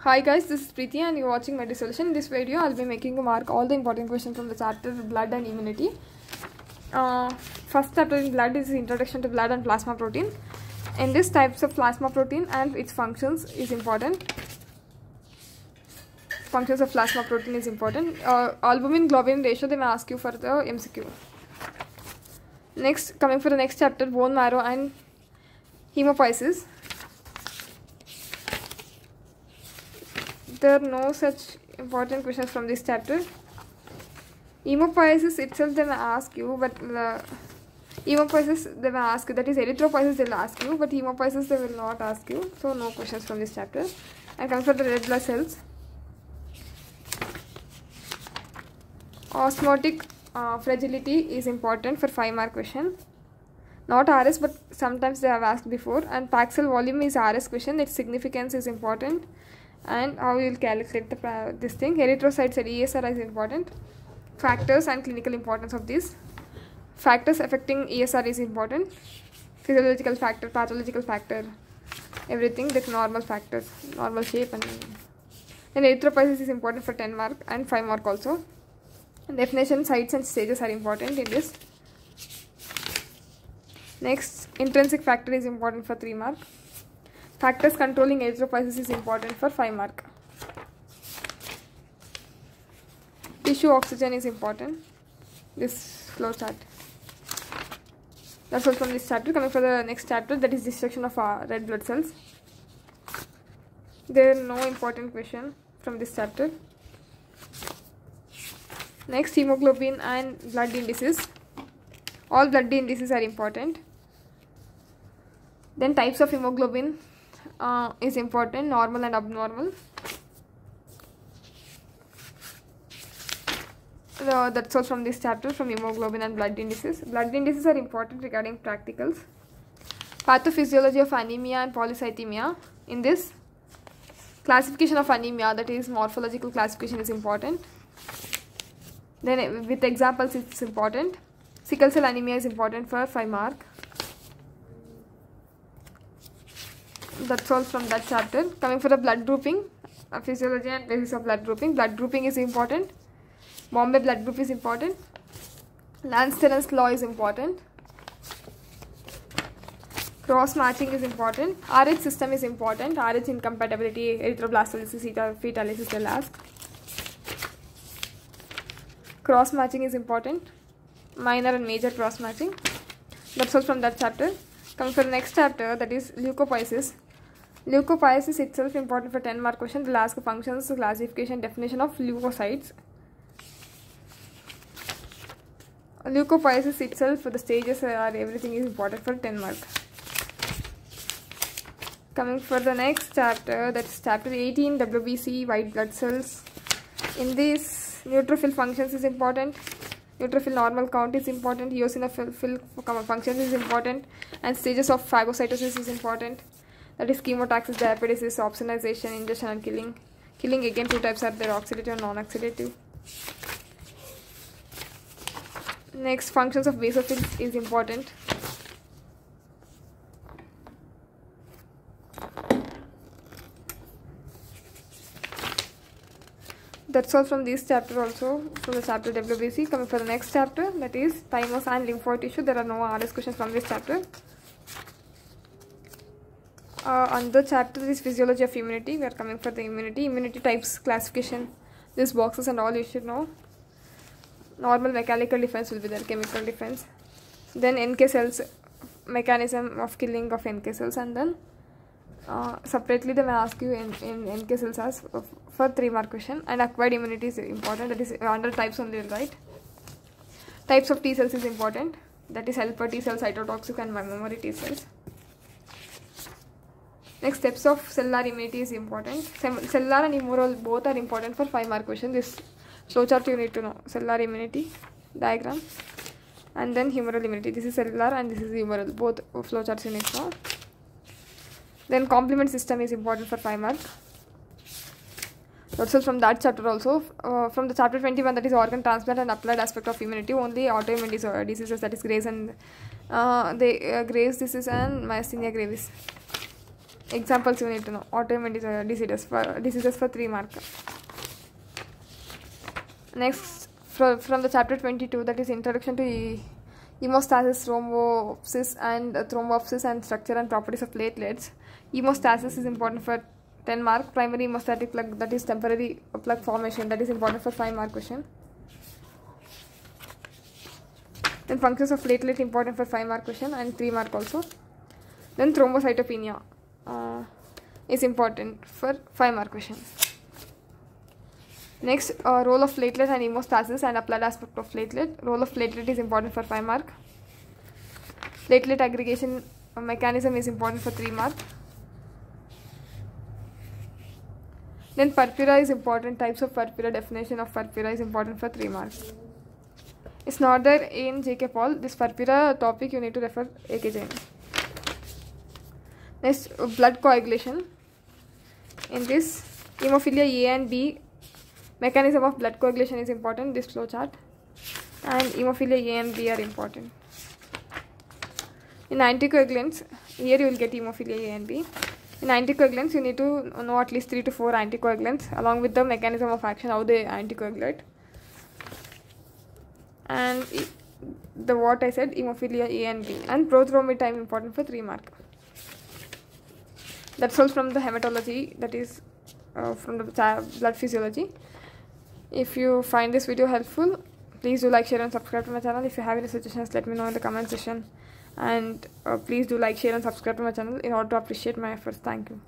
Hi guys, this is Preeti and you're watching MediSolution. In this video, I'll be making you mark all the important questions from the chapter Blood and Immunity. First chapter in blood is Introduction to Blood and Plasma Protein. In this, types of plasma protein and its functions is important. Functions of plasma protein is important. Albumin globulin ratio, they may ask you for the MCQ. Next, coming for the next chapter, bone marrow and hemopoiesis. There are no such important questions from this chapter. Hemopoiesis itself they may ask you, but hemopoiesis they may ask you, that is erythropoiesis they will ask you, but hemopoiesis they will not ask you. So no questions from this chapter. And come for the red blood cells. Osmotic fragility is important for 5-mark question. Not RS, but sometimes they have asked before. And Paxil volume is RS question. Its significance is important. And how you will calculate this thing. Erythrocytes and ESR is important. Factors and clinical importance of this. Factors affecting ESR is important. Physiological factor, pathological factor, everything, the normal factors, normal shape. And then erythropoiesis is important for 10 mark and 5 mark also. And definition, sites and stages are important in this. Next, intrinsic factor is important for 3 mark. Factors controlling erythropoiesis is important for 5 mark. Tissue oxygen is important. This flow chart. That's all from this chapter. Coming for the next chapter, that is destruction of red blood cells. There are no important question from this chapter. Next, hemoglobin and blood indices. All blood indices are important. Then types of hemoglobin is important, normal and abnormal. That's all from this chapter, from hemoglobin and blood indices. Blood indices are important regarding practicals. Pathophysiology of anemia and polycythemia. In this, classification of anemia, that is morphological classification, is important. Then with examples it's important. Sickle cell anemia is important for 5 mark. That's all from that chapter. Coming for the blood grouping, physiology and basis of blood grouping. Blood grouping is important. Bombay blood group is important. Lansdale's law is important. Cross matching is important. RH system is important. RH incompatibility, erythroblastolysis, fetalysis they'll ask. Cross matching is important. Minor and major cross matching. That's all from that chapter. Coming for the next chapter, that is leukopoiesis. Leukopoiesis itself important for 10 mark question. They'll ask functions, classification, definition of leukocytes. Leukopoiesis itself for the stages are everything is important for 10 mark. Coming for the next chapter, that is chapter 18, WBC, white blood cells. In this, neutrophil functions is important. Neutrophil normal count is important. Eosinophil functions is important. And stages of phagocytosis is important. That is chemotaxis, diapedesis, opsonization, ingestion and killing. Killing, again 2 types are there, oxidative and non-oxidative. Next, functions of basophils is important. That's all from this chapter also, from the chapter WBC. Coming for the next chapter, that is thymus and lymphoid tissue. There are no RS questions from this chapter. Another chapter is physiology of immunity. We are coming for the immunity types, classification, these boxes and all you should know. Normal mechanical defense will be there, chemical defense. Then NK cells, mechanism of killing of NK cells, and then separately they may ask you in NK cells as for 3 mark question. And acquired immunity is important, that is under types only, right? Types of T cells is important, that is helper T cells, cytotoxic and memory T cells. Next, steps of cellular immunity is important. Cellular and humoral both are important for 5 mark question. This flowchart you need to know. Cellular immunity diagram and then humoral immunity. This is cellular and this is humoral. Both flowcharts you need to know. Then complement system is important for 5 mark. Also from that chapter also. From the chapter 21, that is organ transplant and applied aspect of immunity. Only autoimmune diseases, that is Graves and Graves disease and myasthenia gravis. examples you need to know. Autoimmune diseases for 3 mark. Next, from the chapter 22, that is introduction to hemostasis, thrombosis and structure and properties of platelets. Hemostasis is important for 10 mark. Primary hemostatic plug, that is temporary plug formation, that is important for 5 mark question. Then functions of platelet important for 5 mark question and 3 mark also. Then thrombocytopenia is important for 5 mark question. Next, role of platelet and hemostasis and applied aspect of platelet. Role of platelet is important for 5 mark. Platelet aggregation mechanism is important for 3 mark. Then purpura is important. Types of purpura, definition of purpura is important for 3 marks. It's not there in J.K. Paul. This purpura topic you need to refer A.K. Jain. Next, blood coagulation. In this, hemophilia A and B, mechanism of blood coagulation is important, this flow chart, and hemophilia A and B are important. In anticoagulants, here you will get hemophilia A and B. In anticoagulants, you need to know at least 3 to 4 anticoagulants along with the mechanism of action, how they anticoagulate. And what I said, hemophilia A and B. And prothrombin time important for 3 mark. That's all from the hematology, that is from the blood physiology. If you find this video helpful, please do like, share and subscribe to my channel. If you have any suggestions, let me know in the comment section. And please do like, share and subscribe to my channel in order to appreciate my efforts. Thank you.